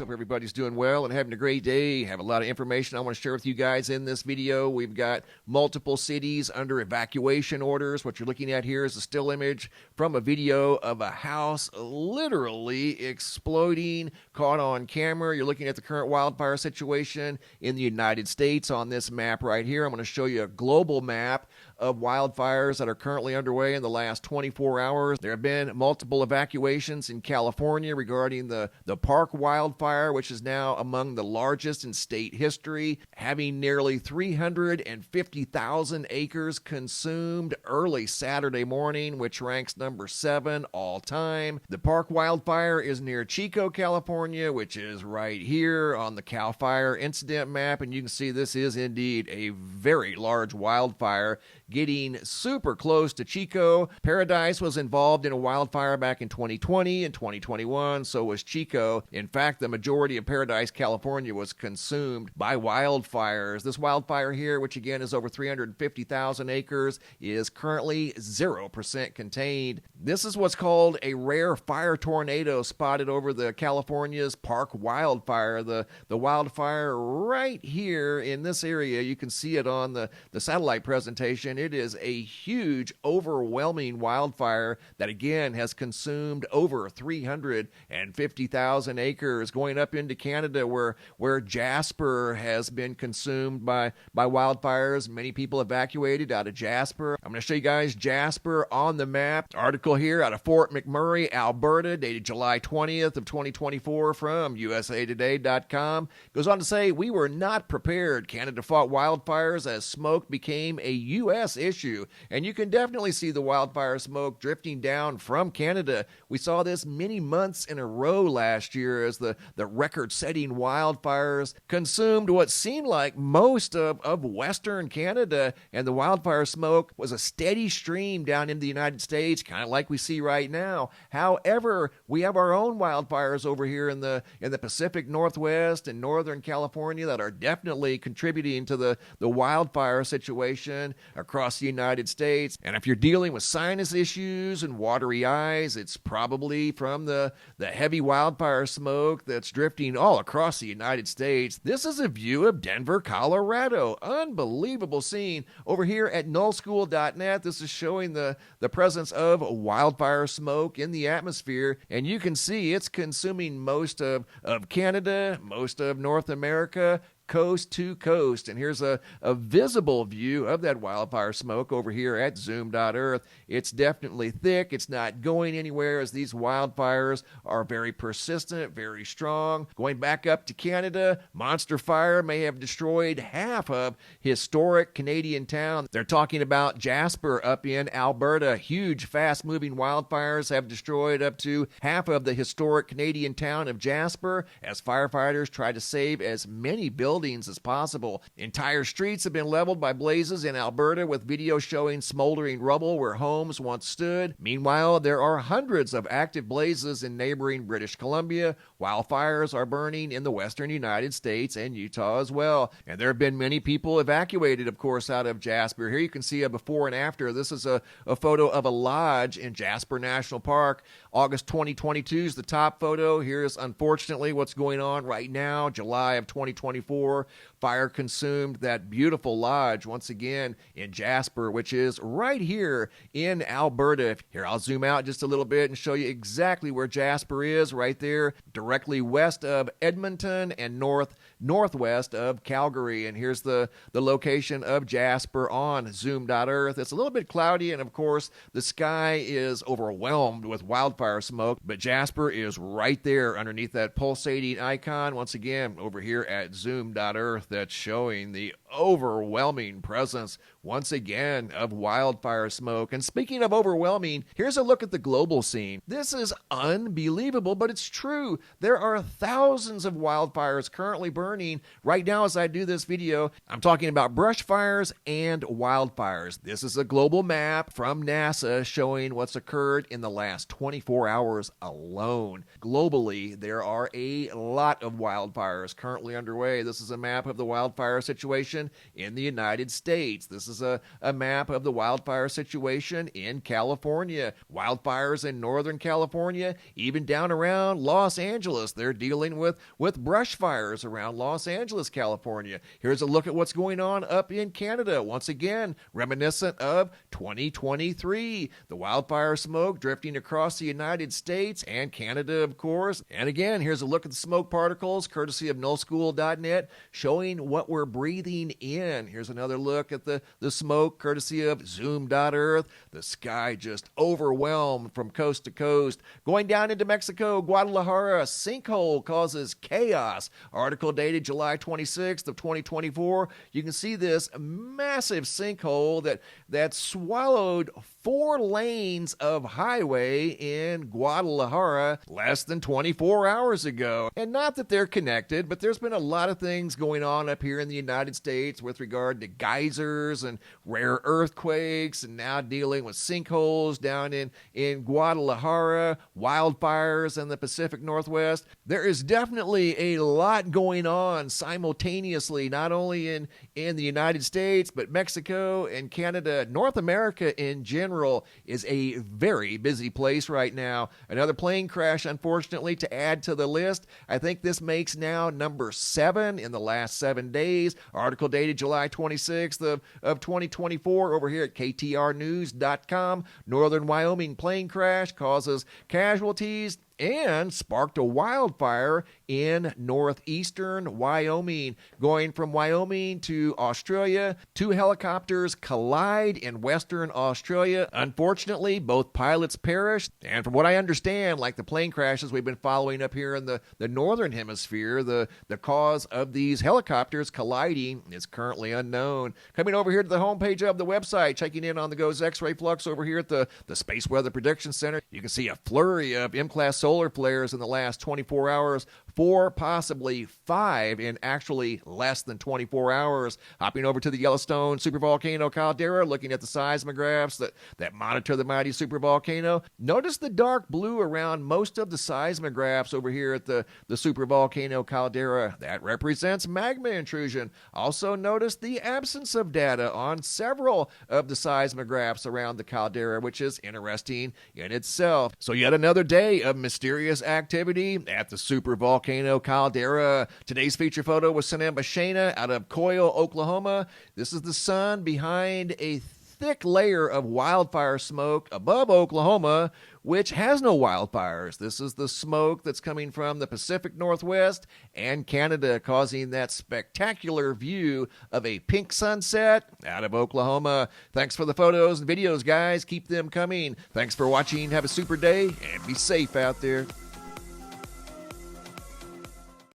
Hope everybody's doing well and having a great day. Have a lot of information I want to share with you guys in this video. We've got multiple cities under evacuation orders. What you're looking at here is a still image from a video of a house literally exploding, caught on camera. You're looking at the current wildfire situation in the United States on this map right here. I'm going to show you a global map of wildfires that are currently underway in the last 24 hours. There have been multiple evacuations in California regarding the Park wildfire, which is now among the largest in state history, having nearly 350,000 acres consumed early Saturday morning, which ranks number 7 all time. The Park wildfire is near Chico, California, which is right here on the CAL FIRE incident map, and you can see this is indeed a very large wildfire getting super close to Chico. Paradise was involved in a wildfire back in 2020 and 2021, so was Chico. In fact, the majority of Paradise, California was consumed by wildfires. This wildfire here, which again is over 350,000 acres, is currently 0% contained. This is what's called a rare fire tornado spotted over the California's Park wildfire. The wildfire right here in this area, you can see it on the satellite presentation. It is a huge, overwhelming wildfire that again has consumed over 350,000 acres, going up into Canada where Jasper has been consumed by wildfires. Many people evacuated out of Jasper. I'm going to show you guys Jasper on the map. Article here out of Fort McMurray, Alberta, dated July 20th of 2024 from usatoday.com. Goes on to say, we were not prepared. Canada fought wildfires as smoke became a U.S. issue. And you can definitely see the wildfire smoke drifting down from Canada. We saw this many months in a row last year as the record-setting wildfires consumed what seemed like most of Western Canada, and the wildfire smoke was a steady stream down into the United States, kind of like we see right now. However, we have our own wildfires over here in the Pacific Northwest and Northern California that are definitely contributing to the wildfire situation across the United States. And if you're dealing with sinus issues and watery eyes, it's probably from the heavy wildfire smoke that's drifting all across the United States. This is a view of Denver, Colorado. Unbelievable scene. Over here at nullschool.net, this is showing the presence of wildfire smoke in the atmosphere, and you can see it's consuming most of Canada, most of North America, coast to coast. And here's a visible view of that wildfire smoke over here at zoom.earth. It's definitely thick. It's not going anywhere as these wildfires are very persistent, very strong. Going back up to Canada, Monster Fire may have destroyed half of historic Canadian town. They're talking about Jasper up in Alberta. Huge, fast-moving wildfires have destroyed up to half of the historic Canadian town of Jasper as firefighters try to save as many buildings as possible. Entire streets have been leveled by blazes in Alberta, with video showing smoldering rubble where homes once stood. Meanwhile, there are hundreds of active blazes in neighboring British Columbia, while fires are burning in the western United States and Utah as well. And there have been many people evacuated, of course, out of Jasper. Here you can see a before and after. This is a photo of a lodge in Jasper National Park. August 2022 is the top photo. Here's unfortunately what's going on right now, July of 2024. Fire consumed that beautiful lodge once again in Jasper, which is right here in Alberta. Here, I'll zoom out just a little bit and show you exactly where Jasper is, right there, directly west of Edmonton and northwest of Calgary. And here's the location of Jasper on zoom.earth. It's a little bit cloudy, and of course, the sky is overwhelmed with wildfire smoke, but Jasper is right there underneath that pulsating icon. Once again, over here at zoom.earth, that's showing the overwhelming presence once again of wildfire smoke. And speaking of overwhelming, here's a look at the global scene. This is unbelievable, but it's true. There are thousands of wildfires currently burning burning right now as I do this video. I'm talking about brush fires and wildfires. This is a global map from NASA showing what's occurred in the last 24 hours alone. Globally, there are a lot of wildfires currently underway. This is a map of the wildfire situation in the United States. This is a map of the wildfire situation in California. Wildfires in Northern California, even down around Los Angeles. They're dealing with brush fires around Los Angeles, California. Here's a look at what's going on up in Canada. Once again, reminiscent of 2023. The wildfire smoke drifting across the United States and Canada, of course. And again, here's a look at the smoke particles, courtesy of nullschool.net, showing what we're breathing in. Here's another look at the smoke, courtesy of zoom.earth. The sky just overwhelmed from coast to coast. Going down into Mexico, Guadalajara, sinkhole causes chaos. Article dated July 26th of 2024. You can see this massive sinkhole that swallowed 4 lanes of highway in Guadalajara less than 24 hours ago. And not that they're connected, but there's been a lot of things going on up here in the United States with regard to geysers and rare earthquakes, and now dealing with sinkholes down in Guadalajara, wildfires in the Pacific Northwest. There is definitely a lot going on simultaneously, not only in the United States, but Mexico and Canada. North America in general is a very busy place right now. Another plane crash, unfortunately, to add to the list. I think this makes now number 7 in the last 7 days. Article dated July 26th of 2024 over here at ktrnews.com. Northern Wyoming plane crash causes casualties and sparked a wildfire in northeastern Wyoming. Going from Wyoming to Australia, 2 helicopters collide in western Australia. Unfortunately, both pilots perished. And from what I understand, like the plane crashes we've been following up here in the northern hemisphere, the cause of these helicopters colliding is currently unknown. Coming over here to the homepage of the website, checking in on the GOES X-ray flux over here at the Space Weather Prediction Center, you can see a flurry of M-class solar flares in the last 24 hours, 4, possibly 5 in actually less than 24 hours. Hopping over to the Yellowstone supervolcano caldera, looking at the seismographs that monitor the mighty supervolcano. Notice the dark blue around most of the seismographs over here at the supervolcano caldera. That represents magma intrusion. Also notice the absence of data on several of the seismographs around the caldera, which is interesting in itself. So yet another day of mysterious activity at the supervolcano caldera. Today's feature photo was sent in by Shayna out of Coyle, Oklahoma. This is the sun behind a thick layer of wildfire smoke above Oklahoma, which has no wildfires. This is the smoke that's coming from the Pacific Northwest and Canada, causing that spectacular view of a pink sunset out of Oklahoma. Thanks for the photos and videos, guys. Keep them coming. Thanks for watching. Have a super day and be safe out there.